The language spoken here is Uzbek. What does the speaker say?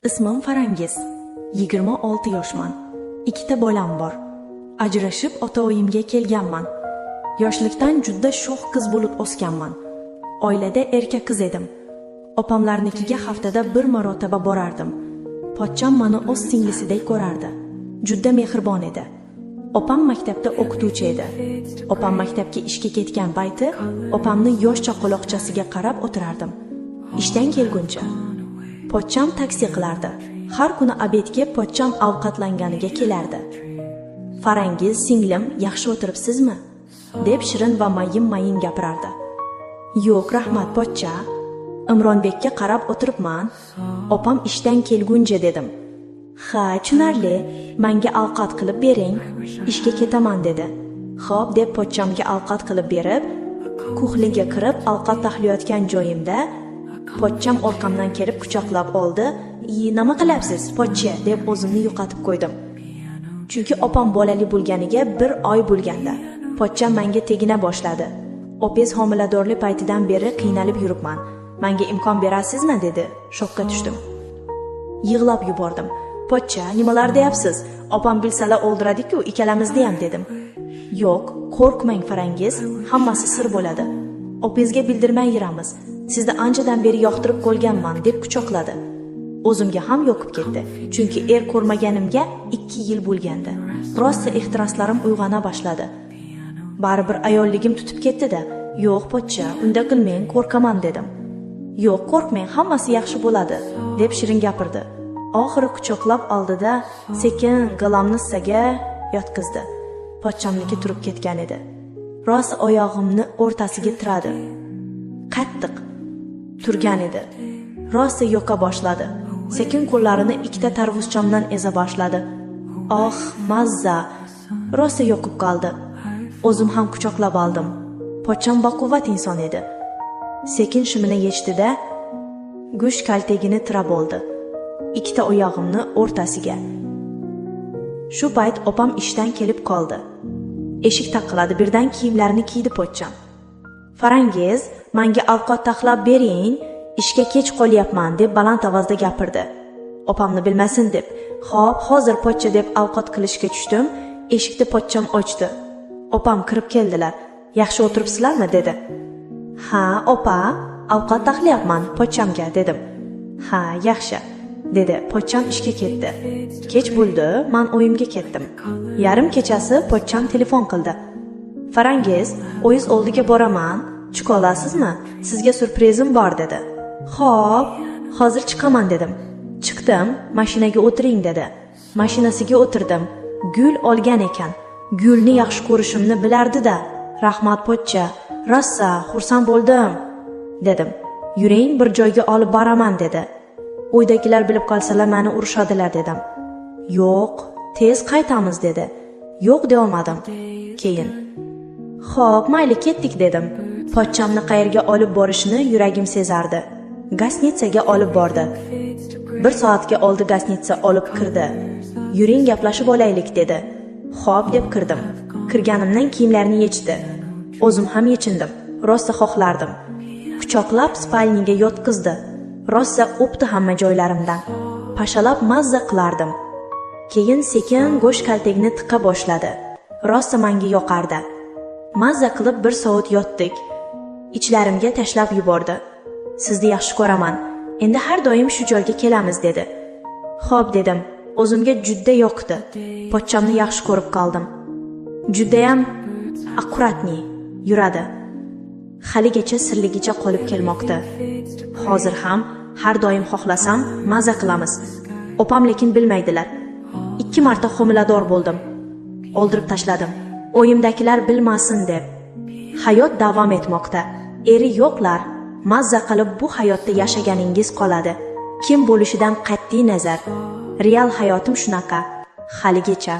Ismim Farangiz. 26 yoshman. 2 bolam bor. Ajrashib ota-oyimga kelganman. Yoshlikdan juda sho'x qiz bo'lib o'sganman. Oilada erkak qiz edim. Opamlarnikiga haftada bir marotaba borardim. Pochcham meni o'z singlisidek ko'rardi. Juda mehribon edi. Opam maktabda o'qituvchi edi. Opam maktabga ishga ketgan payti opamni yosh chaqaloqchasiga qarab o'tirardim. Ishdan kelguncha pochcham taksi qilardi. Har kuni obedga pochcham ovqatlanganiga kelardi. Farangiz, singlim, yaxshi o'tiribsizmi? deb shirin va mayin gapirardi. Yo'q, rahmat pochcha. Imronbekka qarab o'tiribman. Opam ishdan kelguncha dedim. Ha, tushunarli. Menga ovqat qilib bering. Ishga ketaman dedi. Xo'p deb pochchamga ovqat qilib berib, kuxliga kirib ovqat taxlayotgan joyimda pochcham orqamdan kelib quchoqlab oldi. "Nima qilyapsiz, pochcha?" deb o'zimni yo'qotib qo'ydim. Chunki opam bolali bo'lganiga 1 oy bo'lganda pochcham menga tegina boshladi. Opez homiladorlik paytidan beri qiynalib yuribman. Menga imkon berasizmi dedi. Shokka tushdim. Yig'lab yubordim. "Pochcha, nimalar deyapsiz? Opam bilsalar o'ldiradi-ku, ikkalamizni ham" dedim. "Yo'q, qo'rqmang Farangiz, hammasi sir bo'ladi. Opezga bildirmay yuramiz. Sizni anchadan beri yoqtirib qo'yganman" deb quchoqladi. O'zimga ham yoqib ketdi, chunki ko'rmaganimga 2 yil bo'lgandi. Rosa ehtiroslarim uyg'ona boshladi. Baribir ayolligim tutib ketdi-da. "Yo'q pochcha, unda qilmang, qo'rqaman" dedim. "Yo'q, qo'rqmang, hammasi yaxshi bo'ladi" deb shirin gapirdi. Oxiri quchoqlab oldida sekin galamnissaga yotqizdi. Pochchamniki turib ketgan edi. Rosa oyog'imni o'rtasiga tiradi. Qattiq turgan edi. Rosa yoqa boshladi. Sekin qo'llarini 2 tarvuzchamdan eza boshladi. Oh, mazza! Rosa yoqib qoldi. O'zim ham quchoqlab oldim. Pochcham baquvvat inson edi. Sekin shimini yechdi-da, go'sht kaltagini tirab oldi. 2 oyog'imni o'rtasiga. Shu payt opam ishdan kelib qoldi. Eshik taqiladi, birdan kiyimlarini kiydi pochcham. "Farangiz, menga ovqat taxlab bering, ishga kech qolyapman" deb baland ovozda gapirdi. Opamni bilmasin deb, "Xo'p, hozir pochcha" deb ovqat qilishga tushdim. Eshikni pochcham ochdi. Opam kirib keldilar. "Yaxshi o'tiribsizlarmi?" dedi. "Ha, opa, ovqat taxlayapman pochchamga" dedim. "Ha, yaxshi" dedi. Pochcham ishga ketdi. Kech bo'ldi, men uyimga ketdim. Yarim kechasi pochcham telefon qildi. "Farangiz, o'yiz oldiga boraman, chiqa olasizmi? Sizga surprizim bor" dedi. "Xo'p, hozir chiqaman" dedim. Chiqdim, mashinaga o'tiring dedi. Mashinasiga o'tirdim. Gul olgan ekan. Gulni yaxshi ko'rishimni bilardi-da. "Rahmat pochcha, rosa xursand bo'ldim" dedim. "Yuring, bir joyga olib boraman" dedi. "Uydagilar bilib qolsalar meni urishadilar" dedim. "Yo'q, tez qaytamiz" dedi. "Yo'q" de olmadim. Keyin "Xo'p, mayli ketdik" dedim. Pochchamni qayerga olib borishini yuragim sezardi. Gasnitsaga olib bordi. 1 soatga oldi gasnitsa olib kirdi. "Yuring, gaplashib olaylik" dedi. "Xo'p" deb kirdim. Kirganimdan kiyimlarni yechdi. O'zim ham yechindim. Rosa xohlardim. Quchoqlab spalniga yotqizdi. Rosa o'pdi hamma joylarimdan. Pashalab mazza qilardim. Keyin sekin go'sht kaltagini tiqa boshladi. Rosa menga yoqardi. Mazza qilib 1 soat yotdik. Ichlarimga tashlab yubordi. "Sizni yaxshi ko'raman. Endi har doim shu joyga kelamiz" dedi. "Xo'p" dedim. O'zimga juda yoqdi. Pochchamni yaxshi ko'rib qoldim. Juda ham akkuratni yuradi. Haligacha sirligicha qolib kelmoqda. Hozir ham har doim xohlasam mazza qilamiz. Opam lekin bilmaydilar. 2 marta homilador bo'ldim. O'ldirib tashladim. O'yimdagilar bilmasin deb. Hayot davom etmoqda. Eri yo'qlar. Mazza qilib bu hayotda yashaganingiz qoladi. Kim bo'lishidan qat'iy nazar. Real hayotim shunaqa. Haligacha